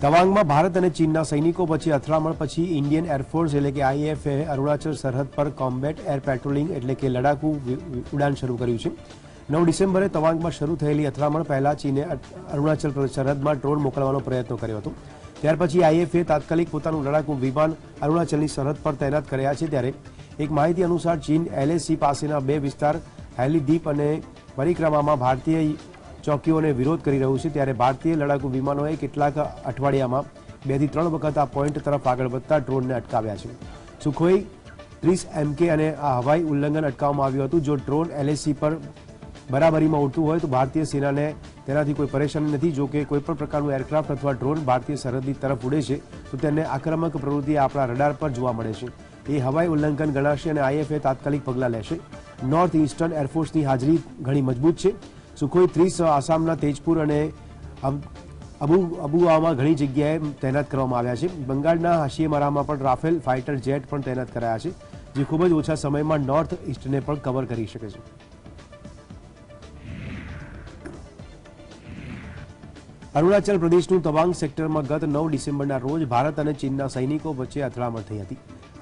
तवांग में भारत और चीनना सैनिकों वच्चे અથડામણ પછી इंडियन एरफोर्स એટલે કે આઈએફએ અરુણાચલ સરહદ પર કોમ્બેટ એર પેટ્રોલિંગ એટલે કે લડાકુ ઉડાન શરૂ કર્યું છે। 9 ડિસેમ્બરે તવાંગમાં શરૂ થયેલી અથડામણ પહેલા ચીને અરુણાચલ સરહદમાં ડ્રોન મોકલવાનો પ્રયત્ન કર્યો હતો। ત્યાર પછી આઈએફએ તાત્કાલિક પોતાનું લડાકુ વિમાન અરુણાચલની સરહદ પર તૈનાત કર્યા છે। ત્યારે એક માહિતી અનુસાર ચીન એલએસી પાસેના બે વિસ્તાર હેલીદીપ અને પરિક્રમામાં ભારતીય ચોકીઓને વિરોધ કરી રહ્યું છે। ત્યારે ભારતીય લડાકુ વિમાનોએ કેટલાક અઠવાડિયામાં 2 થી 3 વખત આ પોઈન્ટ તરફ આગળ વધતા ડ્રોનને અટકાવ્યા છે। સુખોઈ 30 MK અને આ હવાઈ ઉલ્લંઘન અટકાવવામાં આવ્યું હતું। જો ડ્રોન એલએસી પર બરાબરીમાં ઉડતું હોય તો ભારતીય સેનાને તેનાથી કોઈ પરેશાની નથી। જો કે કોઈપણ પ્રકારનું એરક્રાફ્ટ અથવા ડ્રોન ભારતીય સરહદની તરફ ઉડે છે તો તેને આક્રમક પ્રવૃત્તિ આપણા રડાર પર જોવા મળે છે। એ હવાઈ ઉલ્લંઘન ગણાશે અને આઈએફએ તાત્કાલિક પગલાં લેશે। નોર્થ ઈસ્ટર્ન એરફોર્સની હાજરી ઘણી મજબૂત છે। સુખોઈ 30 આસામના તેજપુર અને અબુઆમાં ઘણી જગ્યાએ તૈનાત કરવામાં આવ્યા છે। બંગાળના હાશીમારામાં પણ રાફેલ ફાઇટર જેટ પણ તૈનાત કરાયા છે, જે ખૂબ જ ઓછા સમયમાં નોર્થ ઈસ્ટને પણ કવર કરી શકે છે। અરુણાચલ પ્રદેશનું તવાંગ સેક્ટરમાં ગત 9 ડિસેમ્બરના રોજ ભારત અને ચીનના સૈનિકો વચ્ચે અથડામણ થઈ હતી।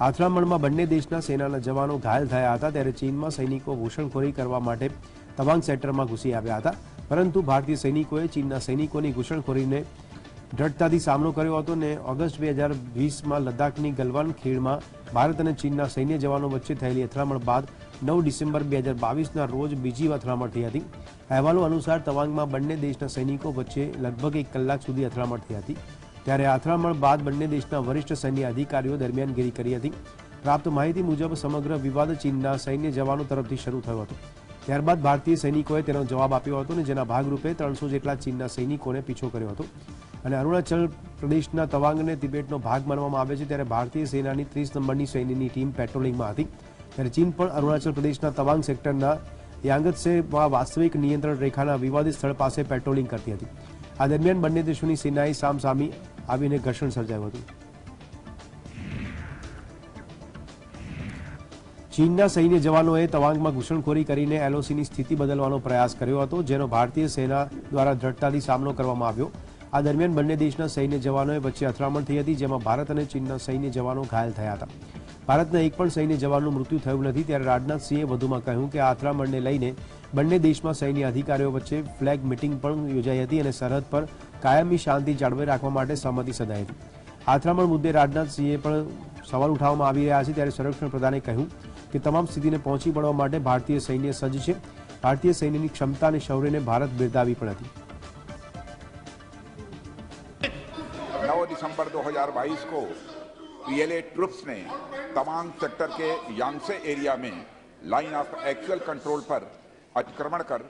અથડામણમાં બંને દેશના સેનાના જવાનો ઘાયલ થયા હતા। ત્યારે ચીનમાં સૈનિકો ઘૂસણખોરી કરવા માટે તવાંગ સેક્ટરમાં ઘૂસી આવ્યા હતા, પરંતુ ભારતીય સૈનિકોએ ચીનના સૈનિકોની ઘૂસણખોરીને દ્રઢતાથી સામનો કર્યો હતો અને ઓગસ્ટ 2020માં લદ્દાખની ગલવાન ખીણમાં ભારત અને ચીનના સૈન્ય જવાનો વચ્ચે થયેલી અથડામણ બાદ 9 ડિસેમ્બર 2022ના રોજ બીજી અથડામણ થઈ હતી। અહેવાલો અનુસાર તવાંગમાં બંને દેશના સૈનિકો વચ્ચે લગભગ 1 કલાક સુધી અથડામણ થઈ હતી। ત્યારે અથડામણ બાદ બંને દેશના વરિષ્ઠ સૈન્ય અધિકારીઓ દરમિયાનગીરી કરી હતી। પ્રાપ્ત માહિતી મુજબ સમગ્ર વિવાદ ચીનના સૈન્ય જવાનો તરફથી શરૂ થયો હતો। ત્યારબાદ ભારતીય સૈનિકોએ તેનો જવાબ આપ્યો હતો અને જેના ભાગરૂપે 300 જેટલા ચીનના સૈનિકોને પીછો કર્યો હતો અને અરુણાચલ પ્રદેશના તવાંગને તિબેટનો ભાગ માનવામાં આવે છે। ત્યારે ભારતીય સેનાની 30 નંબરની સૈન્યની ટીમ પેટ્રોલિંગમાં હતી। ત્યારે ચીન પણ અરુણાચલ પ્રદેશના તવાંગ સેક્ટરના યાંગત્સેમાં વાસ્તવિક નિયંત્રણ રેખાના વિવાદિત સ્થળ પાસે પેટ્રોલિંગ કરતી હતી। આ દરમિયાન બંને દેશોની સેનાએ સામસામી આવીને ઘર્ષણ સર્જાયું હતું। ચીનના સૈન્ય જવાનોએ તવાંગમાં ઘૂસણખોરી કરીને એલઓસીની સ્થિતિ બદલવાનો પ્રયાસ કર્યો હતો, જેનો ભારતીય સેના દ્વારા દ્રઢતાથી સામનો કરવામાં આવ્યો। આ દરમિયાન બંને દેશના સૈન્ય જવાનોએ વચ્ચે અથડામણ થઈ હતી, જેમાં ભારત અને ચીનના સૈન્ય જવાનો ઘાયલ થયા હતા। ભારતના એક પણ સૈન્ય જવાનનું મૃત્યુ થયું નથી। ત્યારે રાજનાથસિંહે વધુમાં કહ્યું કે આ અથડામણને લઈને બંને દેશમાં સૈન્ય અધિકારીઓ વચ્ચે ફ્લેગ મીટિંગ પણ યોજાઈ હતી અને સરહદ પર કાયમી શાંતિ જાળવી રાખવા માટે સહમતિ સધાઈ હતી। આ અથડામણ મુદ્દે રાજનાથસિંહે પણ સવાલ ઉઠાવવામાં આવી રહ્યા છે। ત્યારે સંરક્ષણ પ્રધાને કહ્યું કે તમામ સ્થિતિને પહોંચી વળવા માટે ભારતીય સૈન્ય સજ્જ છે। ભારતીય સૈન્યની ક્ષમતા અને શૌર્યને ભારત બિરદાવી પણ હતી। 9 दिसंबर 2022 को पीएलए ट्रुप्स ने तवांग सेक्टर के यांगसे एरिया में लाइन ऑफ एक्चुअल कंट्रोल पर अतिक्रमण कर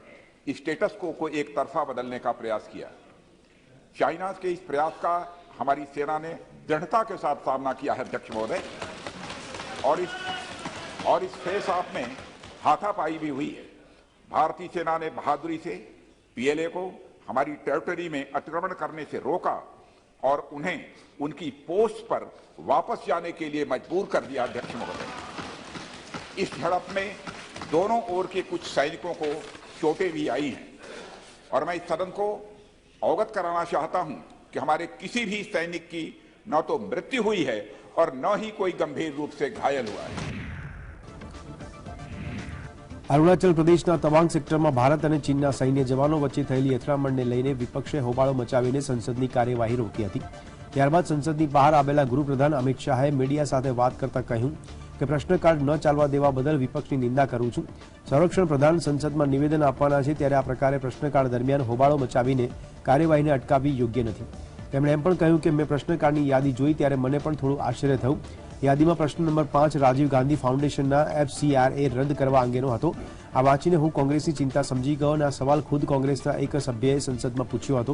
स्टेटस को एक तरफा बदलने का प्रयास किया। चाइना के इस प्रयास का हमारी सेना ने दृढ़ता के साथ सामना किया है अध्यक्ष महोदय, और इस फेस ऑफ में हाथापाई भी हुई है। भारतीय सेना ने बहादुरी से पीएलए को हमारी टेरिटरी में अतिक्रमण करने से रोका और उन्हें उनकी पोस्ट पर वापस जाने के लिए मजबूर कर दिया अध्यक्ष महोदय। इस झड़प में दोनों ओर के कुछ सैनिकों को चोटें भी आई हैं और मैं इस सदन को अवगत कराना चाहता हूं कि हमारे किसी भी सैनिक की न तो मृत्यु हुई है और न ही कोई गंभीर रूप से घायल हुआ है। અરુણાચલ પ્રદેશના તવાંગ સેક્ટરમાં ભારત અને ચીનના સૈન્ય જવાનો વચ્ચે થયેલી અથડામણને લઈને વિપક્ષે હોબાળો મચાવીને સંસદની કાર્યવાહી રોકી હતી। ત્યારબાદ સંસદની બહાર આવેલા ગૃહપ્રધાન અમિત શાહે મીડિયા સાથે વાત કરતા કહ્યું કે પ્રશ્નકાળ ન ચાલવા દેવા બદલ વિપક્ષની નિંદા કરું છું। સંરક્ષણ પ્રધાન સંસદમાં નિવેદન આપવાના છે, ત્યારે આ પ્રકારે પ્રશ્નકાળ દરમિયાન હોબાળો મચાવીને કાર્યવાહીને અટકાવવી યોગ્ય નથી। તેમણે એમ પણ કહ્યું કે મેં પ્રશ્નકાળની યાદી જોઈ ત્યારે મને પણ થોડું આશ્ચર્ય થયું। યાદીમાં પ્રશ્ન નંબર 5 રાજીવ ગાંધી ફાઉન્ડેશનના FCRA રદ કરવા અંગેનો હતો। આ વાંચીને હું કોંગ્રેસની ચિંતા સમજી ગયો અને આ સવાલ ખુદ કોંગ્રેસના એક સભ્યએ સંસદમાં પૂછ્યો હતો।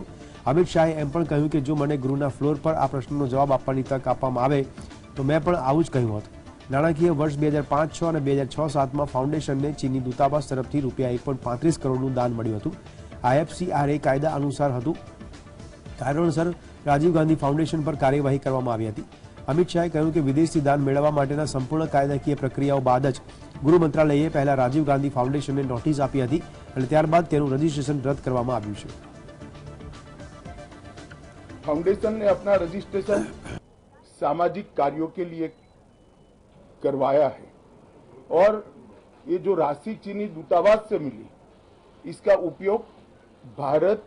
અમિત શાહે એમ પણ કહ્યું કે જો મને ગૃહના ફ્લોર પર આ પ્રશ્નનો જવાબ આપવાની તક આપવામાં આવે તો મેં પણ આવું જ કહ્યું હોત। નાણાકીય વર્ષ 2005-6 અને 2006-7માં ફાઉન્ડેશનને ચીની દૂતાવાસ તરફથી રૂપિયા 1.35 કરોડનું દાન મળ્યું હતું। આ FCRA કાયદા અનુસાર હતું। કારણોસર રાજીવ ગાંધી ફાઉન્ડેશન પર કાર્યવાહી કરવામાં આવી હતી। અમિત શાહે કહ્યું કે વિદેશથી દાન મેળવવા માટેના સંપૂર્ણ કાયદાકીય પ્રક્રિયાઓ બાદ જ ગૃહ મંત્રાલયે પહેલા રાજીવ ગાંધી ફાઉન્ડેશનને નોટિસ આપી હતી અને ત્યારબાદ તેનું રજીસ્ટ્રેશન રદ કરવામાં આવ્યું છે। फाउंडेशन ने अपना रजिस्ट्रेशन सामाजिक कार्यों के लिए करवाया है और ये जो राशि चीनी दूतावास से मिली इसका उपयोग भारत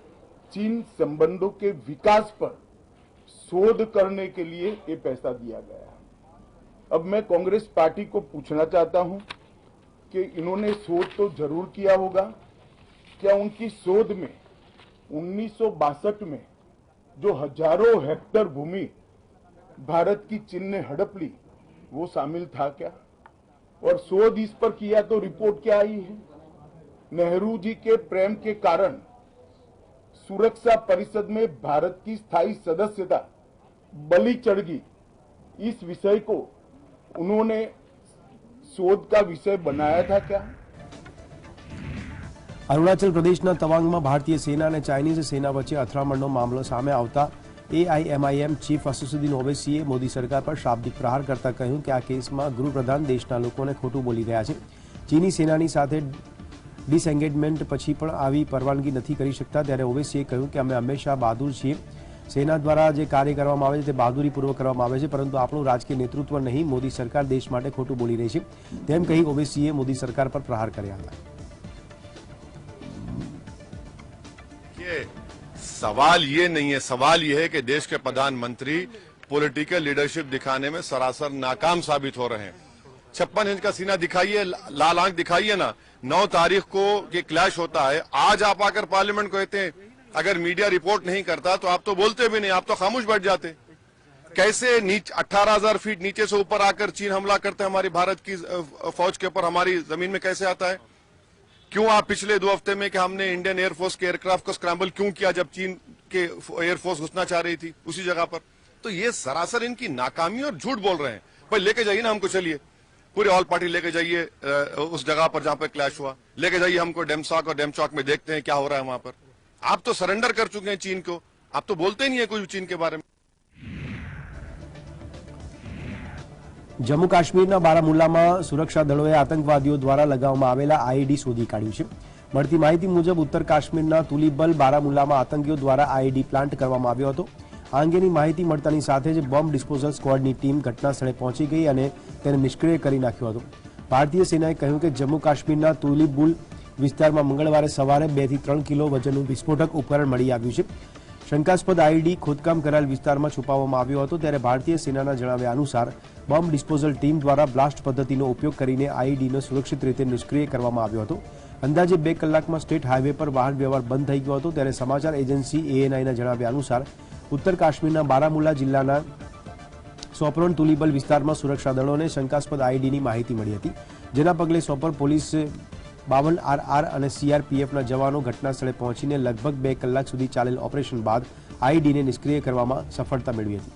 चीन संबंधों के विकास पर शोध करने के लिए ये पैसा दिया गया है। अब मैं कांग्रेस पार्टी को पूछना चाहता हूं कि इन्होंने शोध तो जरूर किया होगा, क्या उनकी शोध में 1962 में जो हजारों हेक्टेयर भूमि भारत की चीन ने हड़प ली वो शामिल था क्या? और शोध इस पर किया तो रिपोर्ट क्या आई है? नेहरू जी के प्रेम के कारण सुरक्षा परिषद में भारत की स्थायी सदस्यता बलि चढ़ गई। इस विषय को उन्होंने शोध का विषय बनाया था क्या? અરુણાચલ પ્રદેશના તવાંગમાં ભારતીય સેના અને ચાઇનીઝ સેના વચ્ચે અથડામણનો મામલો સામે આવતા એઆઈએમઆઈએમ ચીફ અસદુદ્દીન ઓવૈસીએ મોદી સરકાર પર શાબ્દિક પ્રહાર કરતા કહ્યું કે આ કેસમાં ગૃહપ્રધાન દેશના લોકોને ખોટું બોલી રહ્યા છે। ચીની સેનાની સાથે ડિસએન્ગેજમેન્ટ પછી પણ આવી પરવાનગી નથી કરી શકતા, ત્યારે ઓવૈસીએ કહ્યું કે અમે હંમેશા બહાદુર છીએ। સેના દ્વારા જે કાર્ય કરવામાં આવે છે તે બહાદુરીપૂર્વક કરવામાં આવે છે, પરંતુ આપણું રાજકીય નેતૃત્વ નહીં, મોદી સરકાર દેશ માટે ખોટું બોલી રહી છે તેમ કહી ઓવૈસીએ મોદી સરકાર પર પ્રહાર કર્યા હતા। सवाल ये नहीं है, सवाल ये है कि देश के प्रधानमंत्री पॉलिटिकल लीडरशिप दिखाने में सरासर नाकाम साबित हो रहे हैं। 56 इंच का सीना दिखाइए, लाल आंख दिखाइए ना। 9 तारीख को ये क्लैश होता है, आज आप आकर पार्लियामेंट को कहते हैं अगर मीडिया रिपोर्ट नहीं करता तो आप तो बोलते भी नहीं, आप तो खामोश बैठ जाते। कैसे 18,000 फीट नीचे से ऊपर आकर चीन हमला करते हैं हमारी भारत की फौज के ऊपर, हमारी जमीन में कैसे आता है? क्यों आप पिछले 2 हफ्ते में कि हमने इंडियन एयरफोर्स के एयरक्राफ्ट को स्क्रैम्बल क्यों किया जब चीन के एयरफोर्स घुसना चाह रही थी उसी जगह पर? तो ये सरासर इनकी नाकामी और झूठ बोल रहे हैं। भाई लेके जाइए ना हमको, चलिए पूरे ऑल पार्टी लेके जाइए उस जगह पर जहां पर क्लैश हुआ, लेके जाइए हमको डेमसाक और डेमचौक में, देखते हैं क्या हो रहा है वहां पर। आप तो सरेंडर कर चुके हैं चीन को, आप तो बोलते ही नहीं है कुछ चीन के बारे में। જમ્મુ કાશ્મીરના બારામુલ્લામાં સુરક્ષા દળોએ આતંકવાદીઓ દ્વારા લગાવવામાં આવેલા આઈડી શોધી કાઢ્યું છે। મળતી માહિતી મુજબ ઉત્તર કાશ્મીરના તુલીબલ બારામુલ્લામાં આતંકીઓ દ્વારા આઈડી પ્લાન્ટ કરવામાં આવ્યો હતો। આ અંગેની માહિતી મળતાની સાથે જ બોમ્બ ડિસ્પોઝલ સ્ક્વોડની ટીમ ઘટનાસ્થળે પહોંચી ગઈ અને તેને નિષ્ક્રિય કરી નાખ્યો હતો। ભારતીય સેનાએ કહ્યું કે જમ્મુ કાશ્મીરના તુલીબુલ વિસ્તારમાં મંગળવારે સવારે 2 થી 3 કિલો વજનનું વિસ્ફોટક ઉપકરણ મળી આવ્યું છે। શંકાસ્પદ આઈડી ખોદકામ કરાયેલ વિસ્તારમાં છુપાવવામાં આવ્યો હતો, ત્યારે ભારતીય સેનાના જણાવ્યા અનુસાર બોમ્બ ડિસ્પોઝલ ટીમ દ્વારા બ્લાસ્ટ પદ્ધતિનો ઉપયોગ કરીને આઈડીને સુરક્ષિત રીતે નિષ્ક્રિય કરવામાં આવ્યો હતો। અંદાજે 2 કલાકમાં સ્ટેટ હાઈવે પર વાહન વ્યવહાર બંધ થઈ ગયો હતો, ત્યારે સમાચાર એજન્સી એએનઆઈના જણાવ્યા અનુસાર ઉત્તર કાશ્મીરના બારામુલ્લા જિલ્લાના સોપરોન તુલીબલ વિસ્તારમાં સુરક્ષા દળોને શંકાસ્પદ આઈડીની માહિતી મળી હતી, જેના પગલે સોપર પોલીસ 52RR અને સીઆરપીએફના જવાનો ઘટનાસ્થળે પહોંચીને લગભગ 2 કલાક સુધી ચાલેલ ઓપરેશન બાદ આઈડીને નિષ્ક્રિય કરવામાં સફળતા મેળવી હતી।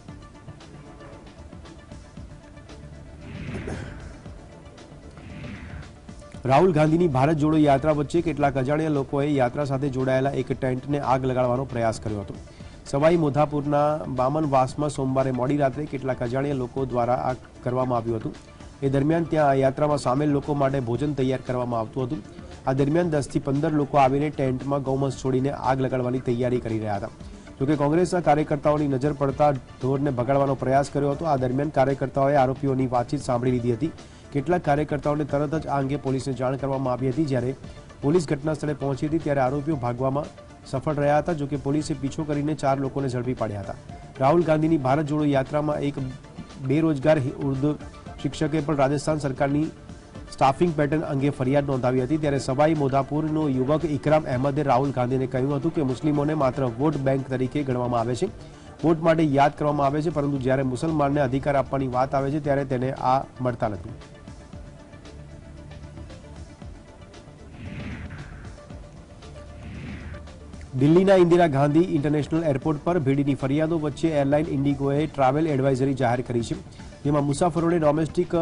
રાહુલ ગાંધીની ભારત જોડો યાત્રા વચ્ચે કેટલાક અજાણ્યા લોકોએ યાત્રા સાથે જોડાયેલા એક ટેન્ટને આગ લગાડવાનો પ્રયાસ કર્યો હતો। સવાઈ મોધાપુરના બામનવાસમાં સોમવારે મોડી રાત્રે કેટલાક અજાણ્યા લોકો દ્વારા આ કરવામાં આવ્યું હતું। એ દરમિયાન ત્યાં યાત્રામાં સામેલ લોકો માટે ભોજન તૈયાર કરવામાં આવતું હતું। આ દરમિયાન 10 થી 15 લોકો આવીને ટેન્ટમાં ગૌમસ છોડીને આગ લગાડવાની તૈયારી કરી રહ્યા હતા। જોકે કોંગ્રેસના કાર્યકર્તાઓની નજર પડતા ઢોરને ભગાડવાનો પ્રયાસ કર્યો હતો। આ દરમિયાન કાર્યકર્તાઓએ આરોપીઓની વાતચીત સાંભળી લીધી હતી। કેટલાક કાર્યકર્તાઓને તરત જ આ અંગે પોલીસને જાણ કરવામાં આવી હતી। જ્યારે પોલીસ ઘટનાસ્થળે પહોંચી હતી ત્યારે આરોપીઓ ભાગવામાં સફળ રહ્યા હતા। જોકે પોલીસે પીછો કરીને 4 લોકોને ઝડપી પાડ્યા હતા। રાહુલ ગાંધીની ભારત જોડો યાત્રામાં એક બેરોજગાર ઉર્દુ શિક્ષકે પણ રાજસ્થાન સરકારની સ્ટાફિંગ પેટર્ન અંગે ફરિયાદ નોંધાવી હતી। ત્યારે સવાઈ મોધાપુરનો યુવક ઇકરામ અહેમદે રાહુલ ગાંધીને કહ્યું હતું કે મુસ્લિમોને માત્ર વોટ બેંક તરીકે ગણવામાં આવે છે, વોટ માટે યાદ કરવામાં આવે છે, પરંતુ જ્યારે મુસલમાનને અધિકાર આપવાની વાત આવે છે ત્યારે તેને આ મળતા નથી। દિલ્હીના ઇન્દિરા ગાંધી ઇન્ટરનેશનલ એરપોર્ટ પર ભીડની ફરિયાદો વચ્ચે એરલાઇન ઇન્ડિગોએ ટ્રાવેલ એડવાઇઝરી જાહેર કરી છે, જેમાં મુસાફરોને ડોમેસ્ટિક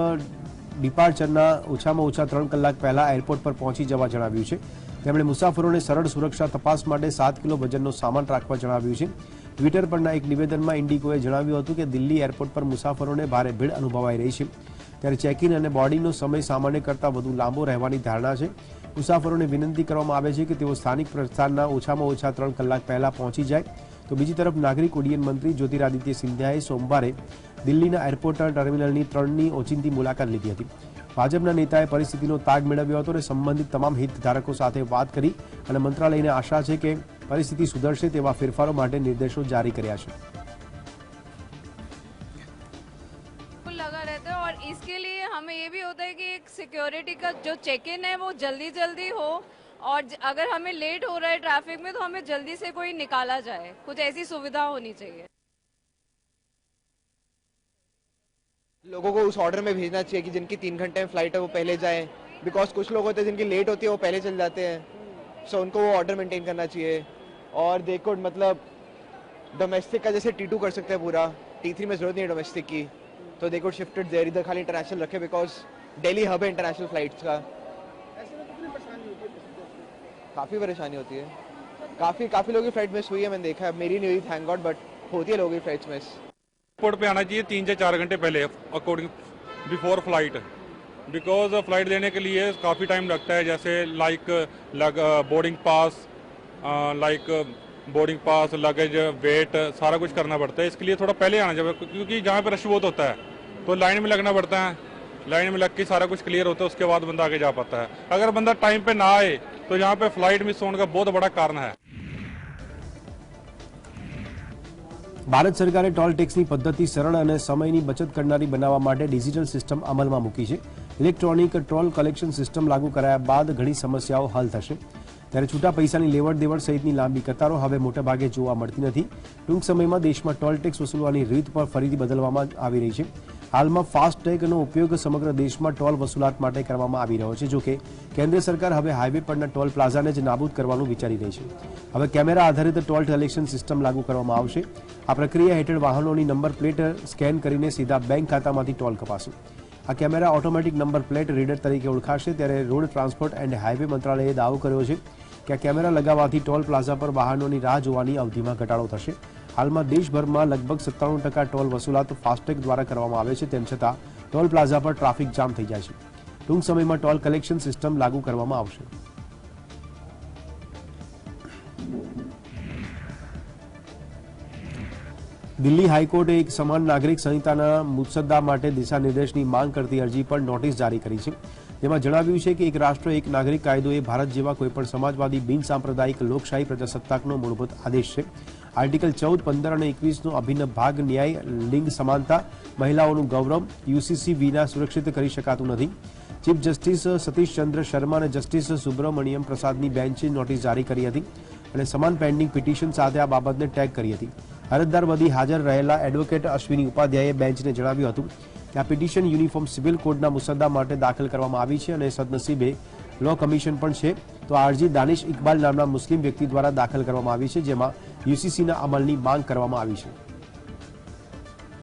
ડિપાર્ચરના ઓછામાં ઓછા 3 કલાક પહેલા એરપોર્ટ પર પહોંચી જવા જણાવ્યું છે। તેમણે મુસાફરોને સરળ સુરક્ષા તપાસ માટે 7 કિલો વજનનો સામાન રાખવા જણાવ્યું છે। ટ્વિટર પરના એક નિવેદનમાં ઇન્ડિગોએ જણાવ્યું હતું કે દિલ્હી એરપોર્ટ પર મુસાફરોને ભારે ભીડ અનુભવાઈ રહી છે, ત્યારે ચેક ઇન અને બોર્ડિંગનો સમય સામાન્ય કરતાં વધુ લાંબો રહેવાની ધારણા છે। મુસાફરોને વિનંતી કરવામાં આવે છે કે તેઓ સ્થાનિક પ્રસ્થાનના ઓછામાં ઓછા 3 કલાક પહેલા પહોંચી જાય, તો બીજી તરફ નાગરિક ઉડ્ડયન મંત્રી જ્યોતિરાદિત્ય સિંધિયાએ સોમવારે દિલ્હીના એરપોર્ટ ટર્મિનલની 3ની ઓચિંતી મુલાકાત લીધી હતી. ભાજપના નેતાએ પરિસ્થિતિનો તાગ મેળવ્યો હતો અને સંબંધિત તમામ હિતધારકો સાથે વાત કરી અને મંત્રાલયને આશા છે કે પરિસ્થિતિ સુધરશે તેવા ફેરફારો માટે નિર્દેશો જારી કર્યા છે. लगा रहता है और इसके लिए हमें ये भी होता है कि एक सिक्योरिटी का जो चेक इन है वो जल्दी हो और अगर हमें लेट हो रहा है ट्रैफिक में तो हमें जल्दी से कोई निकाला जाए, कुछ ऐसी सुविधा होनी चाहिए. लोगों को उस ऑर्डर में भेजना चाहिए कि जिनकी 3 घंटे में फ्लाइट है वो पहले जाएं, बिकॉज कुछ लोग होते हैं जिनकी लेट होती है वो पहले चल जाते हैं, सो उनको वो ऑर्डर मेंटेन करना चाहिए. और देखो मतलब डोमेस्टिक का जैसे T2 कर सकते हैं पूरा, T3 में जरूरत नहीं है डोमेस्टिक की, तो देखो शिफ्टेड देयर, इधर खाली इंटरनेशनल रखे बिकॉज दिल्ली हब है इंटरनेशनल फ्लाइट्स का. काफ़ी परेशानी होती है, काफ़ी लोगों की फ्लाइट मिस हुई है, मैंने देखा है. मेरी नहीं हुई थैंक गॉड, बट होती है लोगों की फ्लाइट्स मिस. एयरपोर्ट पे आना चाहिए 3 से 4 घंटे पहले according before flight, because flight लेने के लिए काफ़ी टाइम लगता है, जैसे बोर्डिंग पास लगेज वेट सारा कुछ करना पड़ता है. इसके लिए थोड़ा पहले आना चाहिए क्योंकि जहाँ पे रश बहुत होता है तो लाइन में लगना पड़ता है, लाइन में लग के सारा कुछ क्लियर होता है, उसके बाद बंदा आगे जा पाता है. अगर बंदा टाइम पे ना आए तो यहाँ पे फ्लाइट मिस होने का बहुत बड़ा कारण है. ભારત સરકારે ટોલ ટેક્સની પદ્ધતિ સરળ અને સમયની બચત કરનારી બનાવવા માટે ડિજિટલ સિસ્ટમ અમલમાં મૂકી છે. ઇલેક્ટ્રોનિક ટોલ કલેક્શન સિસ્ટમ લાગુ કરાયા બાદ ઘણી સમસ્યાઓ હલ થશે. ત્યારે છૂટા પૈસાની લેવડ દેવડ સહિતની લાંબી કતારો હવે મોટાભાગે જોવા મળતી નથી. ટૂંક સમયમાં દેશમાં ટોલ ટેક્સ વસૂલવાની રીત પર ફરીથી બદલવામાં આવી રહી છે. હાલમાં ફાસ્ટેગનો ઉપયોગ સમગ્ર દેશમાં ટોલ વસૂલાત માટે કરવામાં આવી રહ્યો છે. જોકે કેન્દ્ર સરકાર હવે હાઈવે પરના ટોલ પ્લાઝાને જ નાબૂદ કરવાનું વિચારી રહી છે. હવે કેમેરા આધારિત ટોલ કલેક્શન સિસ્ટમ લાગુ કરવામાં આવશે. આ પ્રક્રિયા હેઠળ વાહનોની નંબર પ્લેટ સ્કેન કરીને સીધા બેંક ખાતામાંથી ટોલ કપાશે. આ camera automatic number plate reader તરીકે ઓળખાશે. ત્યારે રોડ ટ્રાન્સપોર્ટ એન્ડ હાઈવે મંત્રાલયે દાવો કર્યો છે કે આ કેમેરા લગાવવાથી ટોલ પ્લાઝા પર વાહનોની રાહ જોવાની અવધિમાં ઘટાડો થશે. હાલમાં દેશભરમાં લગભગ 97% ટોલ વસૂલાત ફાસ્ટેગ દ્વારા કરવામાં આવે છે. તેમ છતાં ટોલ પ્લાઝા પર ટ્રાફિક જામ થઈ જાય છે. ટૂંક સમયમાં ટોલ કલેક્શન સિસ્ટમ લાગુ કરવામાં આવશે. દિલ્હી હાઈકોર્ટે એક સમાન નાગરિક સંહિતાના મુસદ્દા માટે દિશાનિર્દેશની માંગ કરતી અરજી પર નોટિસ જારી કરી છે. જેમાં જણાવ્યું છે કે એક રાષ્ટ્ર એક નાગરિક કાયદો એ ભારત જેવા કોઈપણ સમાજવાદી બિનસાંપ્રદાયિક લોકશાહી પ્રજાસત્તાકનો મૂળભૂત આદેશ છે. આર્ટિકલ 14, 15 અને 21નો અભિન્ન ભાગ ન્યાય, લિંગ સમાનતા, મહિલાઓનું ગૌરવ યુસીસી વિના સુરક્ષિત કરી શકાતું નથી. ચીફ જસ્ટિસ સતીશચંદ્ર શર્મા અને જસ્ટિસ સુબ્રમણ્યમ પ્રસાદની બેન્ચે નોટિસ જારી કરી હતી અને સમાન પેન્ડિંગ પિટિશન સાથે આ બાબતને ટેગ કરી હતી. અરજદાર બધી હાજર રહેલા એડવોકેટ અશ્વિની ઉપાધ્યાયે બેન્ચને જણાવ્યું હતું કે આ પિટિશન યુનિફોર્મ સિવિલ કોડના મુસદ્દા માટે દાખલ કરવામાં આવી છે અને સદનસીબે લો કમિશન પણ છે. તો આ અરજી દાનિશ ઇકબાલ નામના મુસ્લિમ વ્યક્તિ દ્વારા દાખલ કરવામાં આવી છે, જેમાં યુસીસીના અમલની માંગ કરવામાં આવી છે.